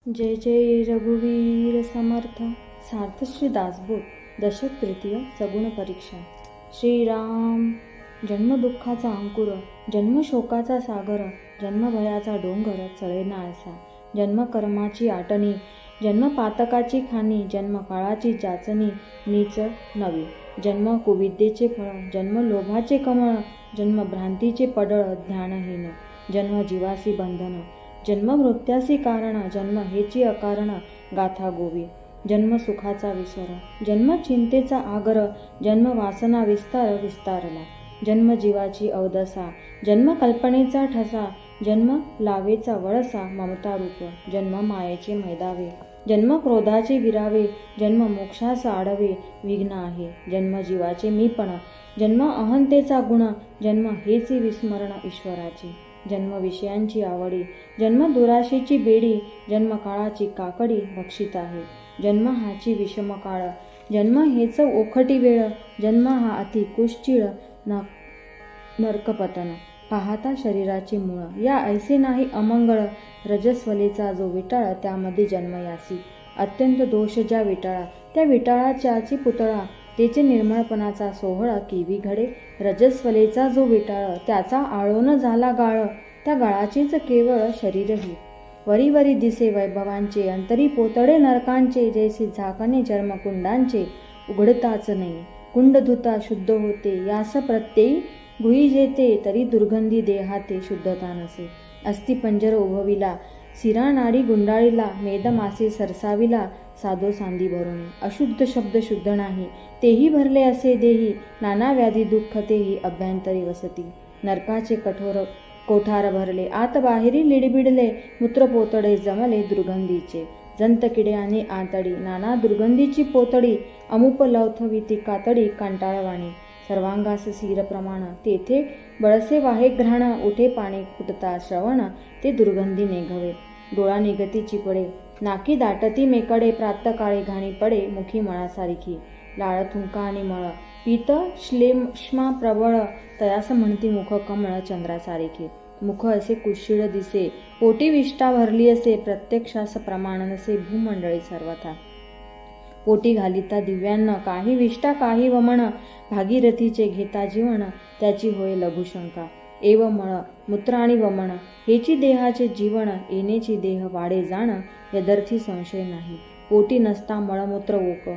जय जय रघुवीर समर्थ सार्थ श्री दासबोध दशक तृतीय सगुण परीक्षा. श्रीराम जन्म दुःखाचा अंकुर, जन्म शोकाचा सागर, जन्म भयाचा डोंगर चढेना असा, जन्म कर्माची आटणी, जन्म पातकाची खाणी, जन्म काळाची जाचणी नीच नवी, जन्म कुविद्येचे फळ, जन्म लोभाचे कमळ, जन्म भ्रांतीचे पडळ ज्ञानहीन, जन्म जीवासी बंधन, जन्म मृत्यासी कारण, जन्म हेची अकारण गाथा गोवी, जन्म सुखाचा विसर, जन्म चिंतेचा आगर, जन्म वासना विस्तार विस्तारला, जन्म जीवाची अवदसा, जन्म कल्पनेचा ठसा, जन्म लावेचा वळसा ममता रूप, जन्म मायेचे मैदावे, जन्म क्रोधाचे विरावे, जन्म मोक्षास आडवे विघ्न आहे, जन्म जीवाचे मीपण, जन्म अहंतेचा गुण, जन्म हेचे विस्मरण ईश्वराचे, जन्म विषयांची आवडी, जन्म दुराशेची बेडी, जन्म काळाची काकडी भक्षित आहे, जन्म हाची विषम काळ, जन्म हेच ओखटी वेळ, जन्म हा अति कुश्चिळ नरकपतन, पाहता शरीराची मूळ, या ऐसे नाही अमंगळ, रजस्वलेचा जो विटाळ त्यामध्ये जन्म यासी, अत्यंत दोष ज्या विटाळा, त्या विटाळाच्याची पुतळा, तेचे निर्मळपणाचा सोहळा केवी घडे, रजस्वलेचा जो विटाळ त्याचा आळोन झाला गाळ, त्या गाळाचेच केवळ शरीरही, वरी वरी दिसे वैभवांचे, अंतरी पोतडे नरकांचे, जैसे झाकणे चर्मकुंडांचे, उघडताच नाही, कुंड धुता शुद्ध होते, यास प्रत्ययी गुही जेते, तरी दुर्गंधी देहाते शुद्धता नसे, अस्ति पंजर उभविला, सिरा नाडी गुंडाळीला, मेद मासे सरसाविला, साधो सांदी भरून, अशुद्ध शब्द शुद्ध नाही, तेही भरले असे देही, नाना व्याधी दुःख तेही अभ्यंतरी वसती, नरकाचे कठोर कोठार भरले, आत बाहेरी लिडबिडले, मूत्रपोतडे जमले दुर्गंधीचे, जंत किडे आणि आतडी, नाना दुर्गंधीची पोतडी, अमुप लवथविती कातडी कंटाळवाणी, सर्वांगास सीर प्रमाण, तेथे बळसे वाहे घ्राण, उठे पाणी फुटता श्रवण, ते दुर्गंधी निघवे, डोळा निगतीची पडे, नाकी दाटती मेकडे, प्रातकाळी घाणी पडे, मुखी मळासारखी, लाळ थुंका आणि मळ, पीत श्लेष्मा प्रबळ, तयास म्हणती मुख कमळ चंद्रासारखे, मुख असे कुशीळ दिसे, पोटी विष्ठा भरली असे, प्रत्यक्षास प्रमाण नसे भूमंडळी सर्वथा, पोटी घालिता दिव्यान्न, काही विष्ठा काही वमन, भागीरथीचे घेता जीवन, त्याची होय लघुशंका, एव मळ मूत्र आणि वमन, हेची देहाचे जीवन, येणेची देह वाढे जाण, यदर्थी संशय नाही, पोटी नसता मळमूत्र ओक,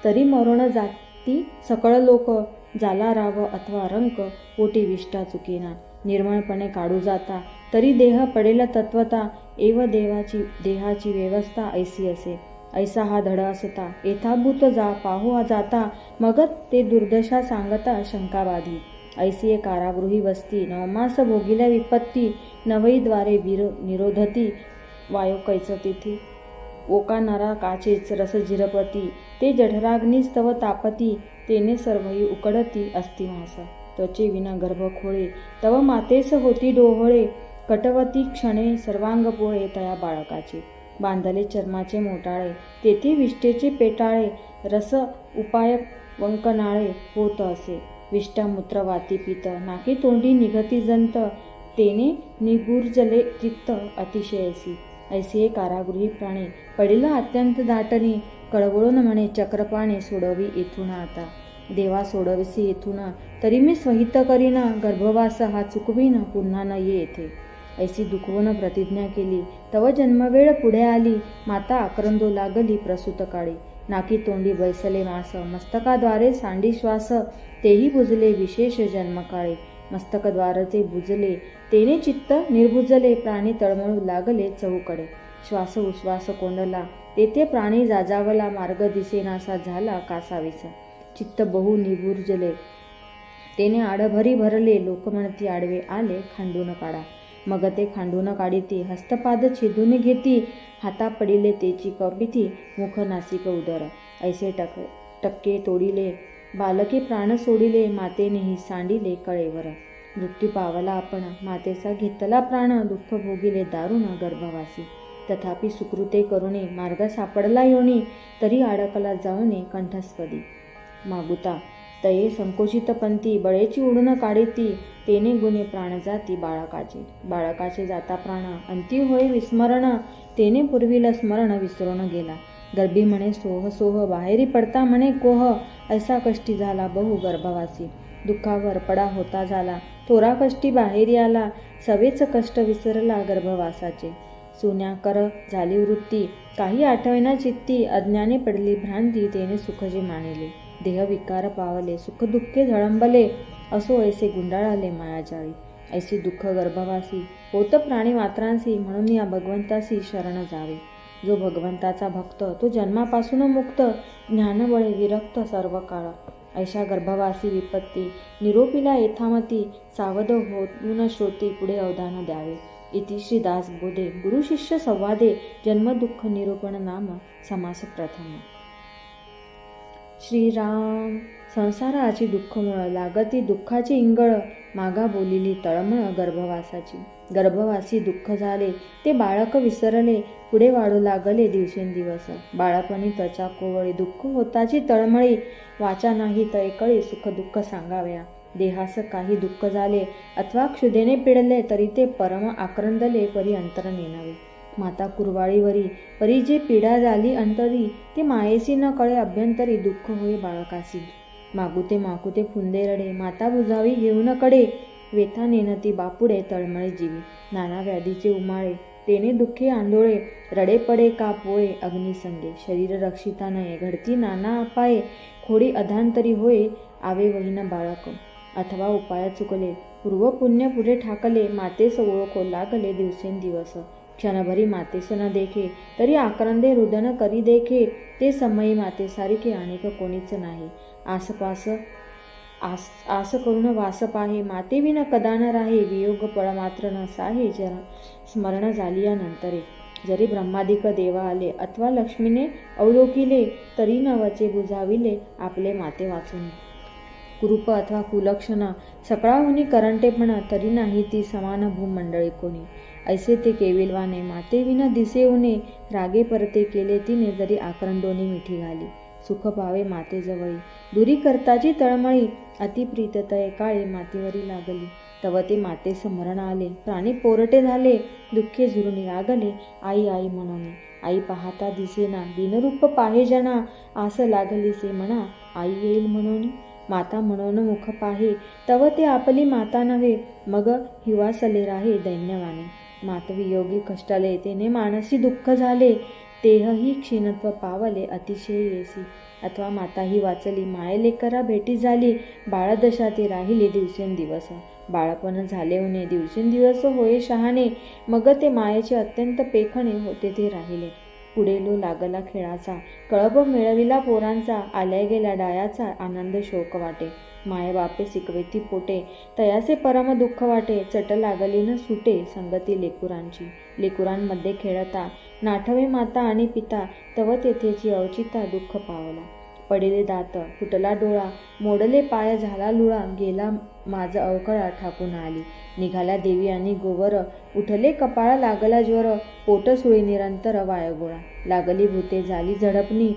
तरी मरण जाती सकळ लोक, जाला राव अथवा रंक, पोटी विष्ठा चुकेना, निर्मळपणे काढू जाता, तरी देह पडेल तत्वता, एव देहाची व्यवस्था ऐसी असे, ऐसा हा धड असता, येथाभूत जा पाहू जाता, मग ते दुर्दशा सांगता शंकाबाधी, ऐसी कारागृही वस्ती, नवमास भोगिल्या विपत्ती, नवई द्वारे निरोधती, वायो कैच तिथी, ओका नरा काचेच रस जिरपती, ते जठराग्नी स्तव तापती, तेने सर्वही उकडती अस्तिमास, त्वचे विना गर्भ खोळे, तव मातेस होती डोहळे, कटवती क्षणे सर्वांग पोळे तया बाळकाचे, बांधले चर्माचे मोटाळे, तेथे विष्ठेचे पेटाळे, रस उपाय वंकनाळे होत असे, विष्ठा मूत्र वाती पित, नाकी तोंडी निघती जंत, तेने निगुर्जले चित्त अतिशयसी, ऐसे कारागृही प्राणी, पडिला अत्यंत दाटणी, कळवळून म्हणे चक्रपाणी, सोडवी येथून आता, देवा सोडविसी येथून, तरी मी स्वहित करीन, गर्भवास हा चुकवीन, पुन्हा न ये येथे, ऐसी दुखवून प्रतिज्ञा केली, तव जन्मवेळ पुढे आली, माता आक्रंदो लागली प्रसूत काळी, नाकी तोंडी बैसले मास, मस्तकाद्वारे सांडी श्वास, तेही बुजले विशेष जन्मकाळे, मस्तकद्वार ते बुजले, तेने चित्त निर्भुजले, प्राणी तळमळू लागले चहूकडे, श्वास उश्वास कोंडला, तेथे प्राणी जाजावला, मार्ग दिसेनासा झाला कासावीस, चित्त बहु निभुर्जले, तेने आडभरी भरले, लोक म्हणती आडवे आले खांडून काढा, मग ते खांडून काढिती, हस्तपाद छेदून घेती, हाता पडिले तेची कपिती, मुख नासिक उदर, ऐसे टक्के तोडिले, बालके प्राण सोडिले, मातेनेही सांडिले कळेवर, मृत्यू पावला आपण, मातेचा घेतला प्राण, दुःख भोगिले दारुण गर्भवासी, तथापि सुकृते करुणे, मार्ग सापडला योनी, तरी अडकला जाऊने कंठस्पदी, मागुता तये संकोचित पंथी, बळेची उडून काढिती, तेने गुणे प्राण जाती बाळकाचे, बाळकाचे जाता प्राण, अंती होय विस्मरण, तेने पूर्वीला स्मरण विसरून गेला. गर्भी म्हणे सोह सोह, बाहेरी पडता म्हणे कोह, ऐसा कष्टी झाला बहु गर्भवासी. दुःखावर पडा होता झाला, थोरा कष्टी बाहेरी आला, सवेच कष्ट विसरला गर्भवासाचे. सुन्या कर झाली वृत्ती, काही आठवेना चित्ती, अज्ञाने पडली भ्रांती, तेने सुख जे मानिले. देह विकार पावले, सुख दुःखे झळंबले, असो ऐसे गुंडाळाले मायाजाळी. ऐसी दुःख गर्भवासी होत प्राणी मात्रांसी, म्हणून या भगवंतासी शरण जावे. जो भगवंताचा भक्त तो जन्मापासून मुक्त, ज्ञानबळे विरक्त सर्व काळ. ऐशा गर्भवासी विपत्ती निरोपीला येथामती, सावध होऊन श्रोती पुढे अवधान द्यावे. इति श्री दासबोधे गुरु शिष्य संवादे जन्म दुःख निरूपण नाम समास प्रथम. श्रीराम. संसाराची दुःखमुळ लागती दुःखाची इंगळ, मागा बोलिली तळमळ गर्भवासाची. गर्भवासी दुःख झाले ते बाळक विसरले, पुढे वाढू लागले दिवसेंदिवस. बाळपणी त्वचा कोवळी दुःख होताची तळमळी, वाचा नाही तळकळी सुख दुःख सांगाव्या. देहास काही दुःख झाले अथवा क्षुधेने पिडले, तरी ते परम आक्रंदले परी अंतर नेनावे. माता कुरवाळीवरी परी जे पीडा झाली अंतरी, ते मायेसी न कळे अभ्यंतरी दुःख होय बाळकासी. मागुते फुंदे रडे, माता बुजावी घेऊन कडे, वेथा नेनती बापुडे तळमळे जीवी. नाना व्याधीचे उमाळे तेने दुःखे आंदोळे, रडे पडे का पोळे अग्निसंगे. शरीर रक्षिता नये घडती नाना अपाये, खोडी अधांतरी होय आवे वहीन बाळक. अथवा उपाय चुकले पूर्व पुण्य पुढे ठाकले, मातेस ओळखो लागले दिवसेंदिवस. क्षणभरी मातेस न देखे तरी आक्रंदे रुदन करी देखे, ते समयी मातेसारखे अनेक कोणीच नाही. आस करून वास पाहे, मातेविन कदा न राहे, वियोग पळ मात्र न साहे स्मरण झाली या नंतरे. जरी ब्रह्मादिक देवा आले अथवा लक्ष्मीने अवलोकिले, तरी न वचे बुजाविले आपले माते वाचून. कुरूप अथवा कुलक्षण सकळाहुनी करंटेपण, तरी नाही ती समान भूमंडळी कोणी. ऐसे ते केविलवाने मातेविना दिसेऊने, रागे परते केले तिने जरी आक्रंदोनी मिठी घाली. सुख पावे मातेजवळी दुरी करताची तळमळी, अतिप्रीत तय काळी मातेवरी लागली. तव ते माते स्मरण आले, प्राणी पोरटे झाले, दुःखे झुरून लागले आई आई म्हणून. आई पाहता दिसेना दिनरूप पाहे जना, आस लागली से म्हणा आई येईल म्हणून. माता म्हणून मुख पाहे तव ते आपली माता नव्हे, मग हिवासले राहे दैन्यवाने. मातवियोगी कष्टाले तेने मानसी दुःख झाले, तेहही क्षीणत्व पावले अतिशय येसी. अथवा माताही वाचली मायलेकरा भेटी झाली, बाळदशा ते राहिले दिवसेंदिवस. बाळपण झाले उणे दिवसेंदिवस होय शहाणे, मग ते मायेचे अत्यंत पेखणे होते ते राहिले. पुढे लो लागला खेळाचा, कळप मिळविला पोरांचा, आल्या गेल्या डायाचा आनंद शोक वाटे. माय बापे शिकवेती पोटे, तयाचे परम दुःख वाटे, चट लागली न सुटे संगती लेकुरांची. लेकुरांमध्ये खेळता नाठवे माता आणि पिता, तव तेथेची अवचिता दुःख पावला. पडिले दात फुटला डोळा, मोडले पाय झाला लुळा, गेला माझ अवकळा ठाकून आली. निघाल्या देवी आणि गोवर, उठले कपाळा लागला ज्वर, पोट सुळी निरंतर वायगोळा. लागली भूते झाली झडपणी,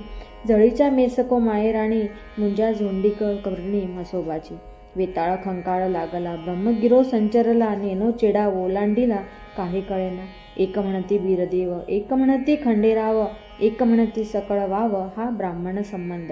जळीच्या मेसको मायेराणी, मुंजा झोंडीक कर्णी म्हसोबाची. वेताळ खंकाळ लागला ब्रह्मगिरो संचरला, नेनो चेडा ओलांडीला काही कळेना. एक म्हणती बीरदेव, एक म्हणती खंडेराव, एक म्हणती सकळ वाव हा ब्राह्मण संबंध.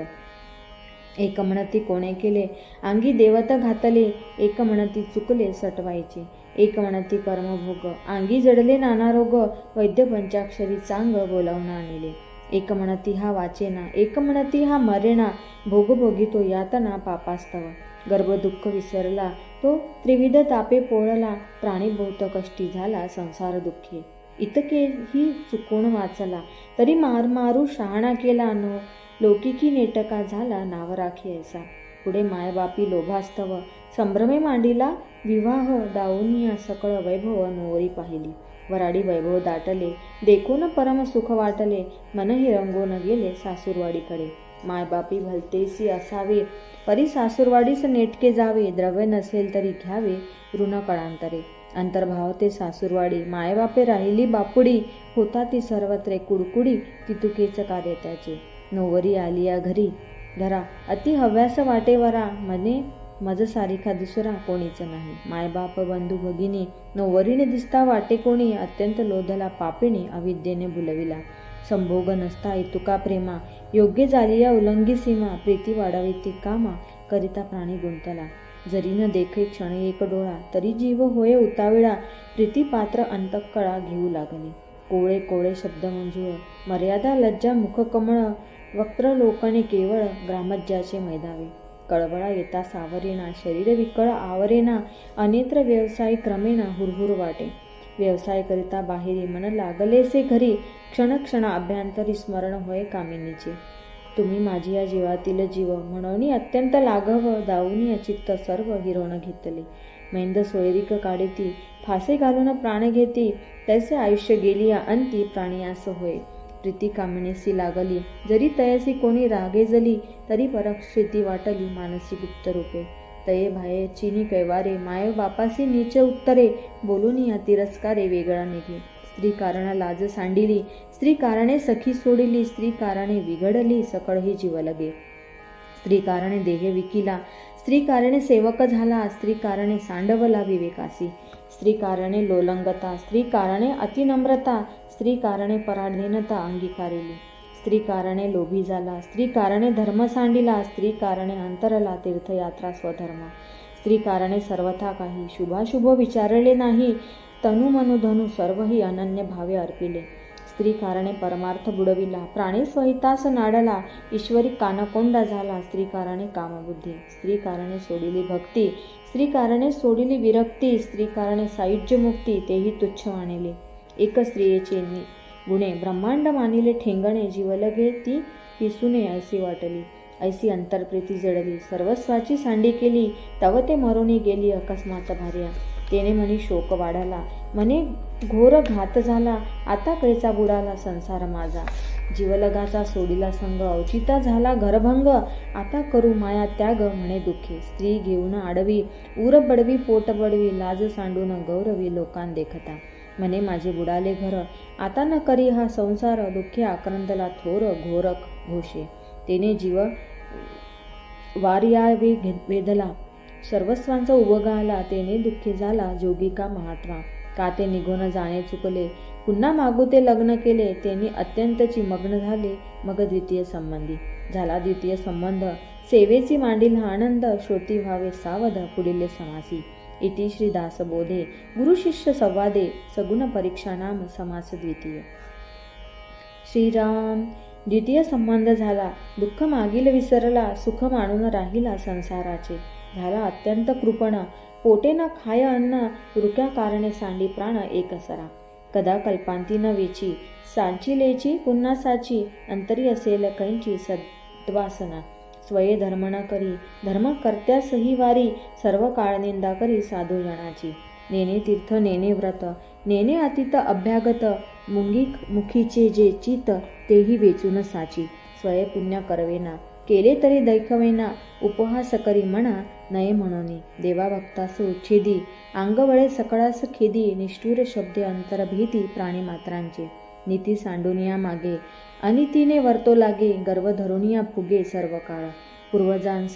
एक म्हणती कोणे केले अंगी देवत घातले, एक म्हणती चुकले सटवायचे. एक म्हणती कर्मभोग अंगी जडले नाना रोग, वैद्य पंचाक्षरी चांग बोलावून आणले. एक म्हणती हा वाचेना, एक म्हणती हा मरेना, भोग भोगितो यातना पापास्तव. गर्भ दुःख विसरला तो त्रिविध तापे पोळला, प्राणी बहुत कष्टी झाला संसार दुःखे. इतकेही चुकून वाचला तरी मारू शहाणा केला, नो लौकिकी नेटका झाला नाव राखी ऐसा. पुढे मायबापी लोभास्तव संभ्रमे मांडीला, विवाह दाऊनिया सकळ वैभव नोवरी पाहिली. वराडी वैभव दाटले देखून परम सुख वाटले, मनही रंगून गेले सासूरवाडीकडे. मायबापी भलतेसी असावे परी सासूरवाडीस नेटके जावे, द्रव्य नसेल तरी घ्यावे ऋण कळांतरे. अंतर्भाव ते सासूरवाडी मायबापे राहिली बापुडी, होता ती सर्वत्रे कुडकुडी तितुकेच कार्य त्याचे. नोवरी आली या घरी धरा अति हव्यास वाटेवरा, मने मज सारिखा दुसरा कोणीच नाही. मायबाप बंधू भगिनी नोवरीने दिसता वाटे कोणी, अत्यंत लोधला पापिणी अविद्येने भुलविला. संभोग नसता इतुका प्रेमा, योग्य झाली या उल्लंघी सीमा. प्रीती वाढावी ती कामा, करिता प्राणी गुंतला. जरी न देखे क्षण एक डोळा, तरी जीव होय उताविळा. प्रीती पात्र अंतःकळा घेऊ लागली. कोळे कोळे शब्द मंजूळ, मर्यादा लज्जा मुखकमळ. वक्त्र लोकने केवळ, ग्रामज्याचे मैदावे. कळवळा येता सावरेना, शरीर विकळ आवरेना. अनेत्र व्यवसाय क्रमेना, हुरहुर वाटे. व्यवसाय करिता बाहेरी, मन लागलेसे घरी. क्षण क्षण अभ्यंतरी, स्मरण होय कामिनीचे. तुम्ही माझी या जीवातील जीव, म्हणून अत्यंत लाघव. दाऊनी अचित्त सर्व हिरोण घेतले. मैंद सोयरीक काढिती, फासे घालून प्राण घेती. तैसे आयुष्य गेली अंती, प्राणियास होय. प्रीती कामिनीसी लागली, जरी तयसी कोणी रागेजली. तरी परक्षिती वाटली, मानसी गुप्त रूपे. तये भाये चिनी कैवारे, माय बापासी नीच उत्तरे. बोलून या तिरस्कारे, वेगळा निघे. स्त्री कारण लाज सांडिली, स्त्री कारणे सखी सोडिली. स्त्री कारणे विघडली, सकळ ही जीव लगे. स्त्री कारणे देह विकिला, स्त्री कारणे सेवक झाला. स्त्री कारणे सांडवला विवेकासी. स्त्री कारणे लोलंगता, स्त्री कारणे अतिनम्रता. स्त्री कारणे पराधीनता अंगीकारिली. स्त्री कारणे लोभी झाला, स्त्री कारणे धर्म सांडिला. स्त्री कारणे अंतरला तीर्थयात्रा स्वधर्म. स्त्री कारणे सर्वथा काही, शुभाशुभ विचारले नाही. तनु मनु धनु सर्वही अनन्य भावे अर्पिले. स्त्री कारणे परमार्थ बुडविला, प्राणी स्वहितास नाडला. ईश्वरी कानकोंडा झाला, स्त्री कारणे कामबुद्धी. स्त्री कारणे सोडिली भक्ती, स्त्री कारणे सोडिली विरक्ती. स्त्री कारणे सायुज्य मुक्ती, तेही तुच्छ मानिले. एक स्त्रियेचे गुणे ब्रह्मांड मानिले ठेंगणे. जीवलगे ती पिसुने ऐसी वाटली, ऐसी अंतरप्रीती जडली. सर्वस्वाची सांडी केली, तव ते मरोनी गेली अकस्मात भार्या. तेने मनी शोक वाढाला, मने घोर घात झाला. आता कैसा बुडाला संसार माझा. जीवलगाचा सोडिला संग, औचिता झाला घरभंग. आता करू माया त्याग, म्हणे दुःखे. स्त्री घेऊन आडवी, उर बडवी पोट बडवी. लाज सांडून गौरवी, लोकां देखता. म्हणे माझे बुडाले घर, आता न करी हा संसार. दुःखे आक्रंदला थोर, घोरक घोषे. तेने जीव वार्यावे वेधला, सर्वस्वांचा उबगाला. तेने दुःखी झाला जोगिका महात्मा. का ते निघून जाणे चुकले, पुन्हा मागू ते लग्न केले. तेने अत्यंतची मग्न झाले, मग द्वितीय संबंधी झाला. द्वितीय संबंध सेवेची मांडील आनंद. श्रोती व्हावे सावध, पुढील समासी. इति श्री दासबोधे गुरु शिष्य संवादे सगुण परीक्षा नाम समास द्वितीय. श्रीराम. द्वितीय संबंध झाला, दुःख मागील विसरला. सुख मानून राहिला संसाराचे. झाला अत्यंत कृपण, पोटे न खाय अन्न. रुक्या कारणे सांडी प्राण एक सरा. कदा कल्पांती न वेची, सांचिलेची पुन्हा साची. अंतरी असेल कैंची सद्वासना. स्वये धर्म न करी, धर्म करत्या सही वारी. सर्व काळ निंदा करी साधू जनाची. नेने तीर्थ नेने व्रत, नेने अतीत अभ्यागत. मुखीचे जे चित, तेही वेचून साची. स्वये पुण्य करवेना, केले तरी दैखवेना. उपहास करी म्हणा, नये म्हणोनी. देवा भक्तास उच्छेदी, अंगवळे सकळास खेदी. निष्ठुर शब्दे अंतरभीती प्राणी मात्रांचे. नीती सांडूनिया मागे, अनितीने वर्तो लागे. गर्व धरुनिया फुगे सर्व काळ. पूर्वजांस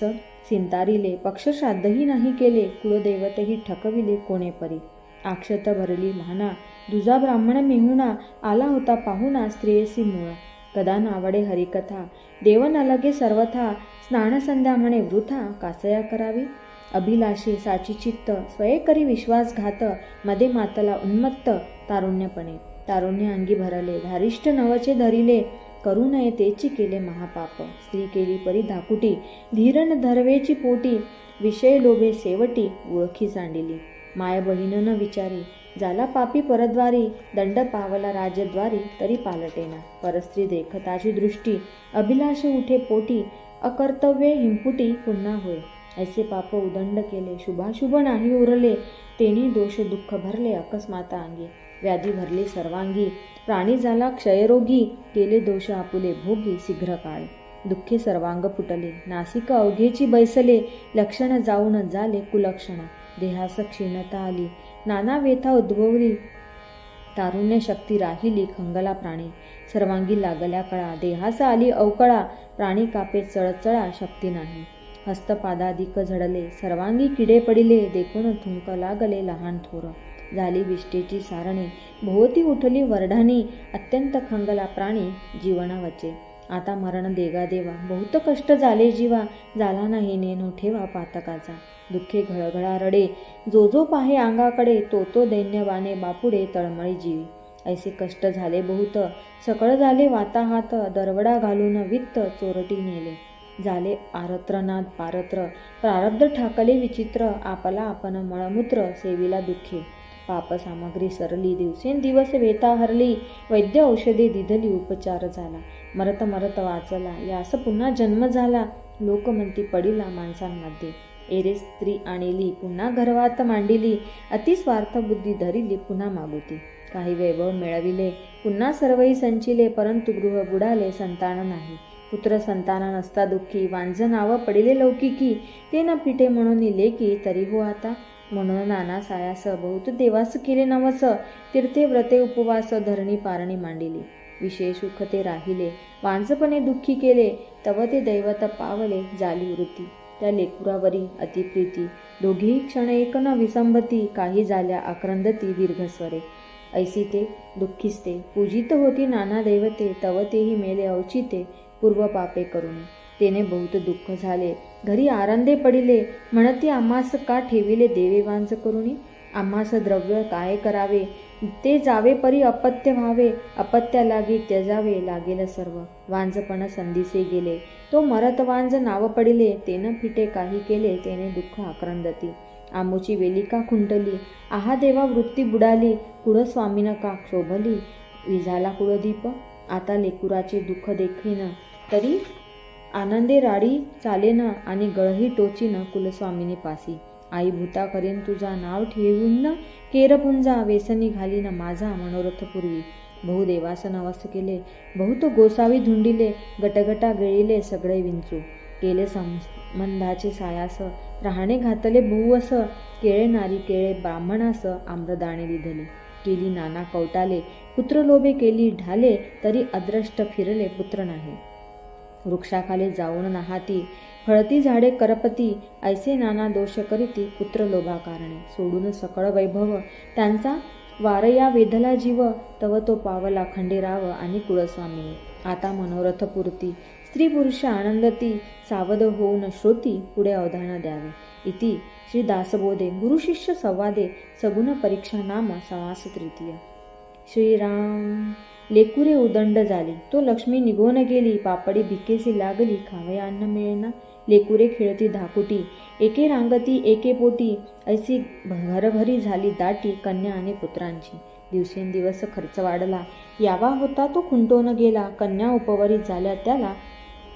सिंतारिले, पक्षश्राद्धही नाही केले. कुळदैवतही ठकविले कोणे परी. आक्षत भरली म्हाना, दुजा ब्राह्मण मेहुणा. आला होता पाहुणा, स्त्रियसी मूळ. कदा नावडे हरिकथा, देव न लगे सर्वथा. स्नान संध्या म्हणे वृथा, कासया करावी. अभिलाषे साची चित्त, स्वये करी विश्वासघात. मध्ये मातला उन्मत्त, तारुण्यपणे. तारुण्य अंगी भरले, धारिष्ट नवचे धरिले. करू नये तेची केले महापाप. स्त्री केली परी धाकुटी, धीरण धरवेची पोटी. विषय लोभे सेवटी, ओळखी सांडिली. माय बहीण न विचारी, झाला पापी परद्वारी. दंड पावला राजद्वारी, तरी पालटेना. परस्त्री देखताची दृष्टी, अभिलाष उठे पोटी. अकर्तव्ये हिंपुटी, पुन्हा होय. ऐसे पाप उदंड केले, शुभाशुभ नाही उरले. तेनी दोष दुःख भरले अकस्मात अंगी. व्याधी भरली सर्वांगी, प्राणी झाला क्षयरोगी. केले दोष आपुले भोगी शीघ्र काळ. दुःखे सर्वांग फुटले, नासिक अवघेची बैसले. लक्षण जाऊन झाले कुलक्षण, देहास क्षीणता आली. नाना व्यथा उद्भवली, तारुण्य शक्ती राहिली. खंगला प्राणी, सर्वांगी लागल्या कळा. देहास आली अवकळा, प्राणी कापे चळचळा. शक्ती नाही, हस्तपादाधिक झडले, सर्वांगी किडे पडिले, देखून थुंक लागले लहान थोर. झाली विष्टेची सारणी, भोवती उठली वरढाणी, अत्यंत खंगला प्राणी जीवनावचे. आता मरण देगा देवा, बहुत कष्ट झाले जीवा, झाला नाही नेणू ठेवा पातकाचा. दुःखे घळघळा रडे, जो जो पाहे अंगाकडे, तो तो दैन्यवाने बापुडे तळमळी जीवी. ऐसे कष्ट झाले बहुत, सकळ झाले वाताहात, दरवडा घालून वित्त चोरटी नेले. झाले आरत्रनाद पारत्र, प्रारब्ध ठाकले विचित्र, आपला आपण मळमूत्र सेविला दुःखे. पाप सामग्री सरली, दिवसेंदिवस वेता हरली, वैद्य औषधे दिधली, उपचार झाला. मरत मरत वाचला, यास पुन्हा जन्म झाला, लोक म्हणती पडिला माणसांमध्ये. एरे स्त्री आणिली, पुन्हा गर्भात मांडिली, अति स्वार्थ बुद्धी धरिली, पुन्हा मागुती. काही वैभव मिळविले, पुन्हा सर्वही संचिले, परंतु गृह बुडाले, संतान नाही. पुत्र संतान नसता दुःखी, वांझ नाव पडिले लौकिकी, ते न पिटे म्हणून लेकी, तरी हो आता. म्हणून नाना सायास, बहुत देवास केले नवस, तीर्थे व्रते उपवास, धरणी पारणी मांडिली. विशेष सुख ते राहिले, वांझपणे दुःखी केले, तव ते दैवत पावले, झाली वृत्ती. त्या लेकुरावरी अतिप्रीती, दोघेही क्षण एक न विसंबती, काही झाल्या आक्रंदती दीर्घस्वरे. ऐसी ते दुःखीस्ते, पूजित होती नाना दैवते, तव तेही मेले औचिते, पूर्व पापे करून. तेने बहुत दुःख झाले, घरी आरंदे पडिले, म्हणती आम्हास का ठेविले देवे वांझ करुणी. आम्हास द्रव्य काय करावे, ते जावे परी अपत्य व्हावे, अपत्या लागी त्यजावे लागेल सर्व. वांझपण संधीसे गेले, तो मरत वांझ नाव पडिले, तेन फिटे काही केले, तेने दुःख आक्रंदती. आमुची वेलिका खुंटली, आहा देवा वृत्ती बुडाली, कुळ स्वामीन का क्षोभली, विझाला कुळदीप. आता लेकुराचे दुःख देखीन, तरी आनंदे राडी चालेन, आणि गळही टोचीन कुलस्वामिनी पासी. आई भूता करेन तुझा नाव ठेवून केरपुंजा, व्यसनी घालीन माझा मनोरथ पूर्वी. बहुदेवास नवस केले, बहुत गोसावी धुंडिले, गटगटा गिळिले सगळे विंचू. केले संबंधाचे सायास, राहणे घातले बहुवस, केळे नारी केळे ब्राह्मणास, आम्रदाणे दिधले. केली नाना कौटाले, पुत्र लोभे केली ढाले, तरी अद्रष्ट फिरले पुत्र नाही. वृक्षाखाली जाऊन नाहाती, फळती झाडे करपती, ऐसे नाना दोष करीती, पुत्र लोभा कारणे. सोडून सकळ वैभव त्यांचा, वारया वेधला जीव, तव तो पावला खंडेराव आणि कुळस्वामिनी. आता मनोरथ पूर्ती, स्त्री पुरुष आनंदती, सावध होऊन श्रोती, पुढे अवधान द्यावे. इति श्री दासबोधे गुरु शिष्य संवादे, सगुण परीक्षा नाम समास तृतीय. श्रीराम. लेकुरे उदंड झाली, तो लक्ष्मी निघून गेली, पापडी भिकेसी लागली, खावे अन्न मिळेना. लेकुरे खेळती धाकुटी, एके रांगती एके पोटी, ऐसी घरभरी झाली दाटी, कन्या आणि पुत्रांची. दिवसेंदिवस खर्च वाढला, यावा होता तो खुंटून गेला, कन्या उपवरी झाल्या त्याला,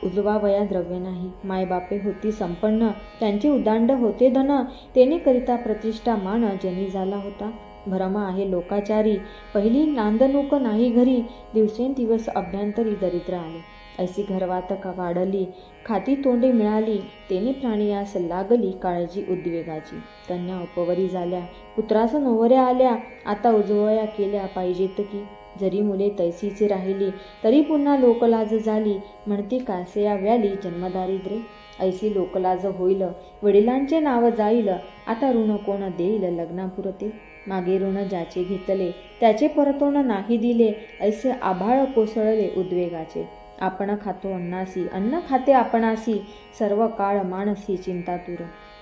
उजवा वया द्रव्य नाही. मायबापे होती संपन्न, त्यांचे उदांड होते धन, तेने करिता प्रतिष्ठा मान जनी झाला होता. भरम आहे लोकाचारी, पहिली नांदणूक नाही घरी, दिवसेंदिवस अभ्यंतरी दरिद्र आले. ऐसी घरवात का वाढली, खाती तोंडे मिळाली, तेने प्राणियास लागली काळजी उद्वेगाची. कन्या उपवरी झाल्या, पुत्रास नोवऱ्या आल्या, आता उजवया केल्या पाहिजेत की. जरी मुले तैसीची राहिली, तरी पुन्हा लोकलाज झाली, म्हणती कासया व्याली जन्मदारिद्रे. ऐसी लोकलाज होईल, वडिलांचे नाव जाईल, आता ऋण कोण देईल लग्नापुरते. मागे ऋण ज्याचे घेतले, त्याचे परतोण नाही दिले, ऐसे आभाळ कोसळले उद्वेगाचे. आपण खातो अन्नासी, अन्न खाते आपणासी, सर्व काळ मानसी चिंतातुर.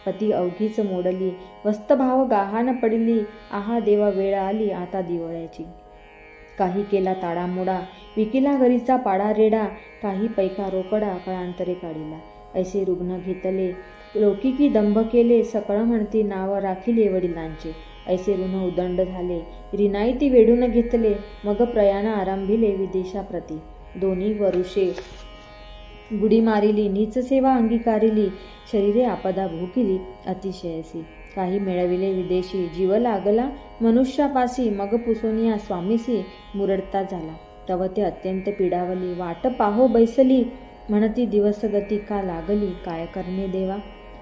पती अवघीच मोडली, वस्तभाव गाहान पडली, आहा देवा वेळ आली आता दिवाळ्याची. काही केला ताडामोडा, विकिला घरीचा पाडा रेडा, काही पैका रोकडा काळांतरे काढिला. ऐसे रुग्ण घेतले, लौकिकी दंभ केले, सकळ म्हणती नाव राखिले वडिलांचे. ऐसे ऋण उदंड झाले, रिनाईती वेढून घेतले, मग प्रयाण आरंभिले विदेशाप्रती. दोन्ही वरुषे बुडी मारिली, नीच सेवा अंगीकारिली, शरीरे आपदा भोगिली अतिशयसी. काही मिळविले विदेशी, जीव लागला मनुष्यापासी, मग पुसोनिया स्वामीसी मुरडता झाला. तव ते अत्यंत पिडावली, वाट पाहो बैसली, म्हणती दिवस गती का लागली, काय करणे देवा.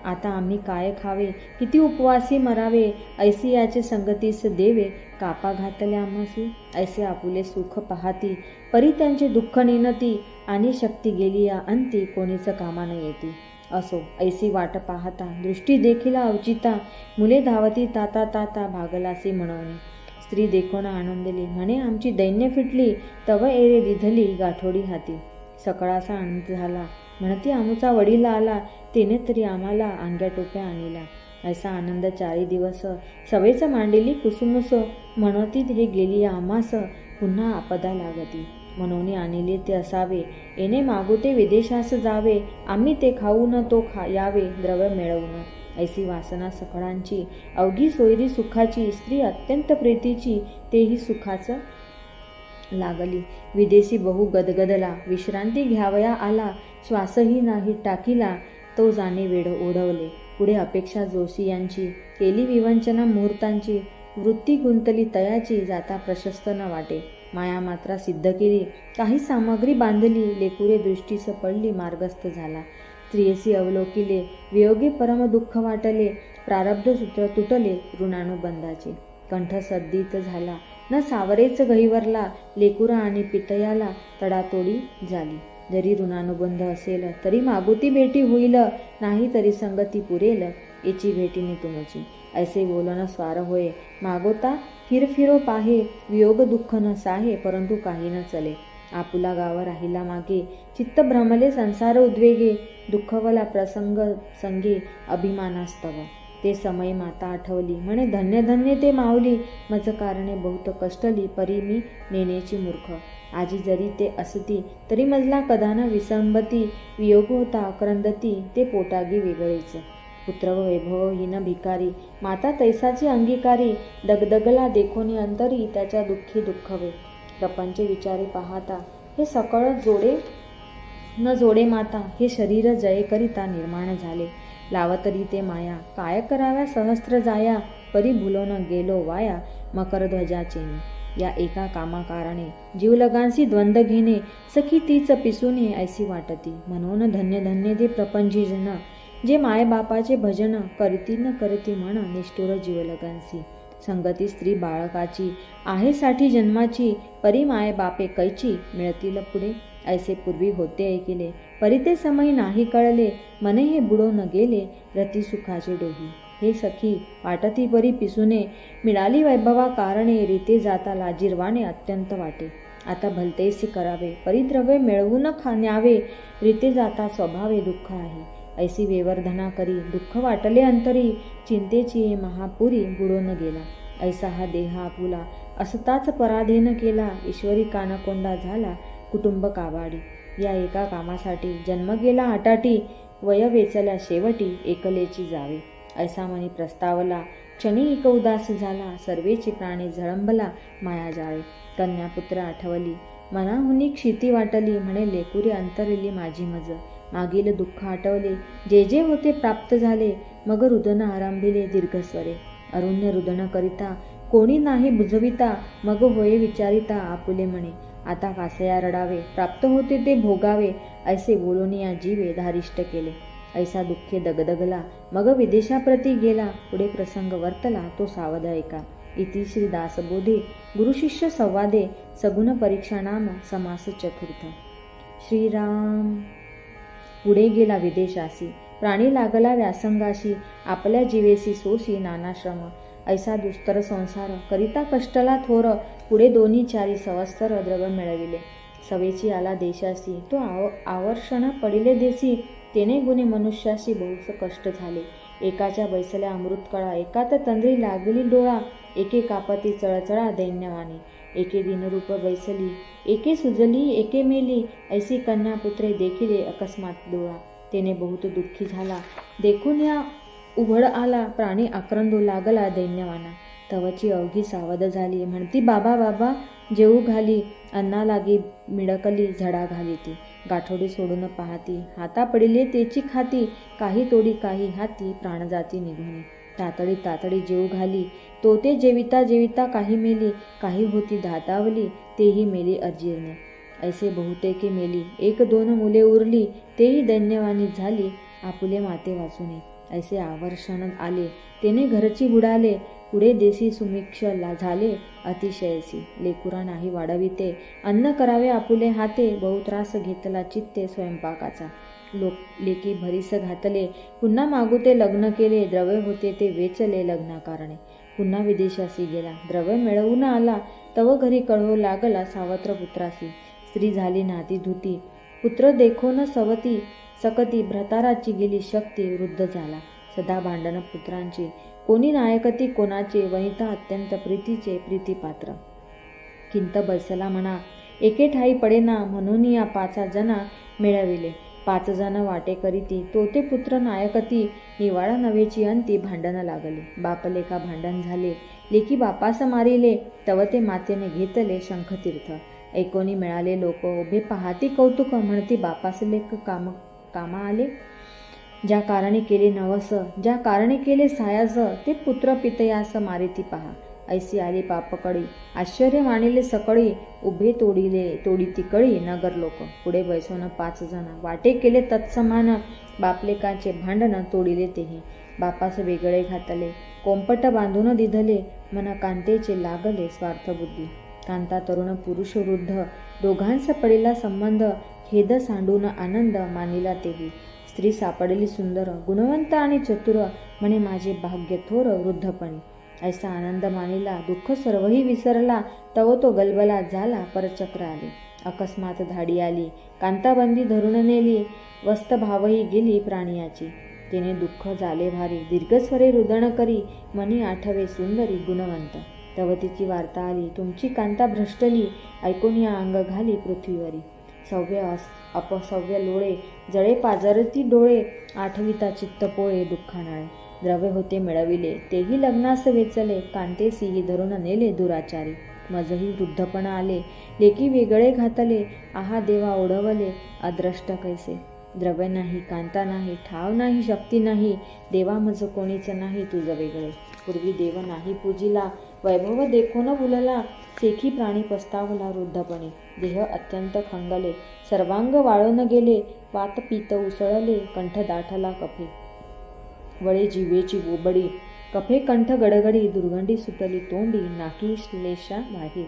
आता आम्ही काय खावे, किती उपवासी मरावे, ऐसी याचे संगतीस देवे, कापा घातले आम्हासी. ऐसे आपुले सुख पाहती, परी त्यांचे दुःख नेनती, आणि शक्ती गेली या अंती, कोणीच कामा न येती. असो ऐसी वाट पाहता दृष्टी देखील अवचिता मुले धावती ताता ताता भागलासी म्हणून स्त्री देखोना आनंदली म्हणे आमची दैन्य फिटली तव एरे दिधली गाठोडी हाती सकळाचा आनंद झाला म्हणती आमचा वडील आला तेने तरी आम्हाला अंग्या टोप्या आणिला ऐसा आनंद 4 दिवस सवेच मांडली कुसुमुस म्हणती हे गेली आम्हास पुन्हा आपदा लागती म्हणून आणले ते असावे येणे मागू ते विदेशास जावे आम्ही ते खाऊ न तो यावे द्रव्य मिळवून ऐसी वासना सकळांची अवघी सोयरी सुखाची स्त्री अत्यंत प्रीतीची तेही सुखाचं लागली विदेशी बहु गदगदला विश्रांती घ्यावया आला श्वासही नाही टाकीला तो जाणे वेड ओढवले पुढे अपेक्षा जोशी यांची केली विवंचना मुहूर्तांची वृत्ती गुंतली तयाची जाता प्रशस्त न वाटे माया मात्रा सिद्ध केली काही सामग्री बांधली लेकुरे दृष्टीस पडली मार्गस्थ झाला स्त्रियसी अवलोकिले वियोगी परम दुःख वाटले प्रारब्ध सूत्र तुटले ऋणानुबंधाचे कंठ सद्दित झाला न सावरेच गहिवरला लेकुरा आणि पितयाला तडातोडी झाली जरी ऋणानुबंध असेल तरी मागुती भेटी होईल नाही तरी संगती पुरेल याची भेटीने तुमची ऐसे बोलन स्वार होय मागोता फिरफिरो पाहे वियोग दुःख न साहे परंतु काही न चले आपुला गाव राहिला मागे चित्त भ्रमले संसार उद्वेगे दुःखवला प्रसंग संगे अभिमानास्तव ते समय माता आठवली म्हणे धन्य धन्य ते माऊली मज कारणे बहुत कष्टली परी मी नेण्याची मूर्ख आजी जरी ते असती तरी मजला कदान विसंबती वियोग होता क्रंदती ते पोटागी वेगळेच पुत्र व वैभवहीन भिकारी माता तैसाची अंगीकारी दगदगला देखोनी अंतरी त्याच्या दुःखी दुःखवे प्रपंच विचारी पाहता हे सकळ जोडे न जोडे माता हे शरीर जय करिता निर्माण झाले लावतरी ते माया काय कराव्या सहस्त्र जाया परी भुलो न गेलो वाया मकर ध्वजाचेने या एका कामाकारणे जीवलगांसी द्वंद्व घेणे सखी तीच पिसूने ऐसी वाटती म्हणून धन्य धन्य ते प्रपंची जन जे मायबापाचे भजन करती न करती म्हण निष्ठुर जीवलगांसी संगती स्त्री बाळकाची आहे साठी जन्माची परी माय बापे कैची मिळतील पुढे ऐसे पूर्वी होते ऐकिले परी ते समय नाही कळले मने हे बुडो न गेले रती सुखाचे डोही हे सखी वाटती परी पिसूने मिळाली वैभवा कारणे रीते जाता लाजीरवाणे अत्यंत वाटे आता भलतेसे करावे परिद्रव्य मिळवून न्यावे रीते जाता स्वभावे दुःख आहे ऐसी वेवर्धना करी दुःख वाटले अंतरी चिंतेची हे महापुरी बुडून गेला ऐसा हा देह आपुला असताच पराधीन केला ईश्वरी कानकोंडा झाला कुटुंब कावाडी या एका कामासाठी जन्म गेला आटाटी वय वेचल्या शेवटी एकलेची जावे ऐसा मनी प्रस्तावला क्षणी एक उदास झाला सर्वेची प्राणी झळंबला माया जाळे कन्यापुत्र आठवली मनाहुनी क्षिती वाटली म्हणे लेकुरी अंतरली माझी मज मागील दुःख आठवले जे जे होते प्राप्त झाले मग रुदन आरंभिले दीर्घस्वरे अरुण्य रुदन करिता कोणी नाही बुजविता मग होय विचारिता आपुले म्हणे आता कासया रडावे प्राप्त होते ते भोगावे ऐसे बोलून या जीवे धारिष्ट केले ऐसा दुःखे दगदगला मग विदेशाप्रती गेला पुढे प्रसंग वर्तला तो सावध ऐका इति श्री दासबोधे गुरुशिष्य संवादे सगुण परीक्षा नाम समास चतुर्थ श्रीराम पुढे गेला विदेशासी प्राणी लागला व्यासंगाशी आपल्या जीवेसी सोसी नानाश्रम ऐसा दुस्तर संसार करिता कष्टला थोर पुढे 2-4 संवत्सर द्रव्य मिळविले सवेची आला देशासी तो आवर्षण पडिले देसी तेने गुणे मनुष्याशी बहुस कष्ट झाले एकाच्या बैसल्या अमृतकळा एकात तंद्री लागली डोळा एके कापती चळचळा दैन्यवाणी एके दिनरूप बैसली एके सुजली एके मेली ऐसी कन्यापुत्रे देखिले अकस्मात डोळा तेने बहुत दुःखी झाला देखून या उघड आला प्राणी आक्रंदू लागला दैन्यवाना तवची अवघी सावध झाली म्हणती बाबा बाबा जेऊ घाली अन्ना लागी मिडकली झडा घाली ती गाठोडी सोडून पाहती हाता पडिले तेची खाती काही तोडी काही हाती प्राणजाती निघून तातडी तातडी जेऊ घाली तो ते जेविता जेविता काही मेली काही होती धातावली तेही मेली अजीर्ण ऐसे बहुतेके मेली 1-2 मुले उरली तेही दैन्यवानी झाली आपुले माते वाचुने ऐसे आवर्षण आले तेने घरची बुडाले पुढे देशी सुमिक्ष झाले अतिशयसी. लेकुरा नाही वाढविते अन्न करावे आपुले हाते. बहुत्रास घेतला चित्ते स्वयंपाकाचा. लेकी भरीस घातले पुन्हा मागुते लग्न केले. द्रव्य होते ते वेचले लग्नाकारणे. पुन्हा विदेशासी गेला द्रव्य मिळवून आला. तव घरी कळहो लागला सावत्र पुत्रासी. स्त्री झाली नाती धुती पुत्र देखोन सवती. सकती भ्रताराची गेली शक्ती. वृद्ध झाला सदा भांडण पुत्रांची. कोणी नायकती कोणाचे वनिता अत्यंत प्रीतीचे प्रीतीपात्र. किंत बैसला म्हणा एके ठाई पडेना. म्हणून या 5 जना मिळविले. 5 जण वाटे करीती तोते पुत्र नायकती. निवाडा नवेची अंती भांडण लागले. बाप लेका भांडण झाले लेकी बापास मारिले. तव ते मातेने घेतले शंखतीर्थ. ऐकोनी मिळाले लोक उभे पाहाती कौतुक. म्हणती बापास लेक कामा आले. ज्या कारणे केले नवस ज्या कारणे केले सायास. ते पुत्र पितयास मारिती पहा. ऐसी आली पापकडी आश्चर्य मानिले सकळी. उभे तोडीती कळी नगर लोक. पुढे बैसोन 5 जण वाटे केले तत्समान. बापलेकाचे भांडण तोडिले तेही. बापास वेगळे घातले कोंपट बांधून दिधले. मन कांतेचे लागले स्वार्थबुद्धी. कांता तरुण पुरुष वृद्ध दोघांस पडिला संबंध. खेद सांडून आनंद मानिला तेही. स्त्री सापडली सुंदर गुणवंत आणि चतुर. म्हणे माझे भाग्य थोर वृद्धपणी. ऐसा आनंद मानिला दुःख सर्वही विसरला. तव तो गलबला झाला परचक्र आले. अकस्मात धाडी आली कांताबंदी धरून नेली. वस्त भावही गेली प्राणियाची. तिने दुःख झाले भारी दीर्घस्वरे रुदन करी. मनी आठवे सुंदरी गुणवंत. तव तिची वार्ता आली तुमची कांता भ्रष्टली. ऐकून या अंग घाली पृथ्वीवरी. सव्य अपसव्य लोळे जळे पाजरती डोळे. आठविता चित्त पोळे दुःखानाळे. द्रव्य होते मिळविले तेही लग्नास वेचले. कांतेसीही धरून नेले दुराचारी. मजही वृद्धपणा आले लेकी वेगळे घातले. आहा देवा ओढवले अद्रष्ट कैसे. द्रव्य नाही कांता नाही ठाव नाही शक्ती नाही. देवा मज कोणीच नाही तुझ वेगळे. पूर्वी देव नाही पूजिला वैभव देखोन बुलला. शेखी प्राणी पस्तावला वृद्धपणे. देह अत्यंत खंगले सर्वांग वाळून गेले. वात पीत उसळले कंठ दाठला कफे. वळे जिवेची बोबडी कफे कंठ गडगडी. दुर्गंधी सुटली तोंडी नाकी श्लेषा बाहेर.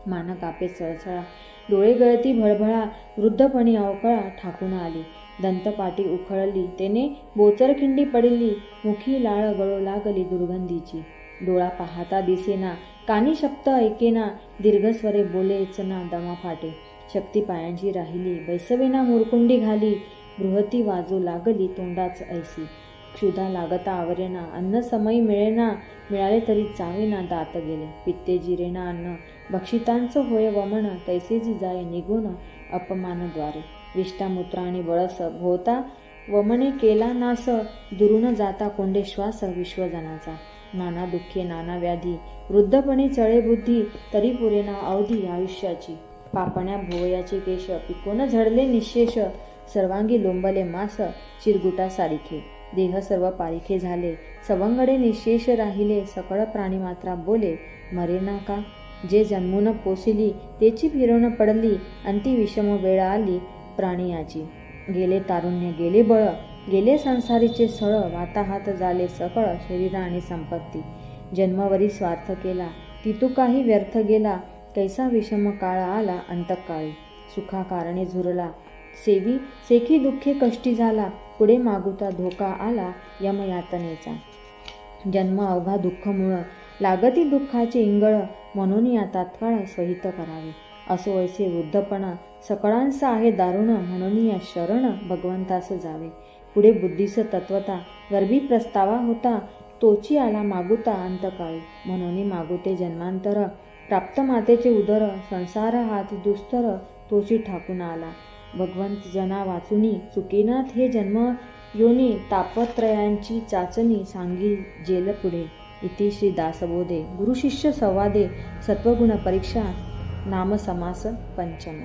मान कापे सळसळा डोळे गळती भळभळा. वृद्धपणी अवकळा ठाकून आली. दंतपाटी उखळली तेने बोचरखिंडी पडली. मुखी लाळ गळू लागली दुर्गंधीची. डोळा पाहता दिसेना कानी शब्द ऐकेना. दीर्घस्वरे बोलेच ना दमा फाटे. शक्ती पायांची राहिली बैसवेना मुरकुंडी घाली. बृहती वाजू लागली तोंडाच ऐसी. क्षुधा लागता आवरेना अन्न समयी मिळेना. मिळाले तरी चावेना दात गेले. पित्ते जिरेना अन्न भक्षितांचं होय वमन. तैसेची जाय निघून अपमानद्वारे. विष्टा मूत्र आणि बळस भोवता वमने केला नास. दुरून जाता कोंडे श्वास विश्वजनाचा. नाना दुःखे नाना व्याधी वृद्धपणे चळे बुद्धी. तरी पुरेना अवधी आयुष्याची. पापण्या भोवयाचे केश पिकोन झडले निशेष. सर्वांगी लोंबले मास चिरगुटा सारिखे. देह सर्व पारिखे झाले सवंगडे निशेष राहिले. सकळ प्राणी मात्रा बोले मरेना का. जे जन्मून पोसिली तेची फिरवण पडली. अंती विषम वेळ आली प्राणियाची. गेले तारुण्य गेले बळ गेले संसारीचे सळ. वाताहात झाले सकळ शरीर आणि संपत्ती. जन्मवरी स्वार्थ केला तितू काही व्यर्थ गेला. कैसा विषम काळ आला अंतकाळी. सुखा कारणे झुरला सेखी दुःखे कष्टी झाला. पुढे मागुता धोका आला यमयातनेचा. जन्म अवघा दुःख मुळ लागती दुःखाचे इंगळ. म्हणून या तात्काळ सहित करावे. असो ऐसे वृद्धपणा सकळांस आहे दारुण. म्हणून या शरण भगवंतास जावे. पुढे बुद्धीस तत्वता गर्भी प्रस्तावा होता. तोची आला मागुता अंतकाळी. म्हणून मागुते जन्मांतर प्राप्त मातेचे उदर. संसार हाती दुस्तर तोची ठाकून आला. भगवंत जना वाचुनी चुकेनाथ हे जन्म योनी. तापत्रयांची चाचणी सांगी जेल पुढे. इति श्री दासबोधे गुरुशिष्य संवादे. सत्वगुण परीक्षा नाम समास पंचम.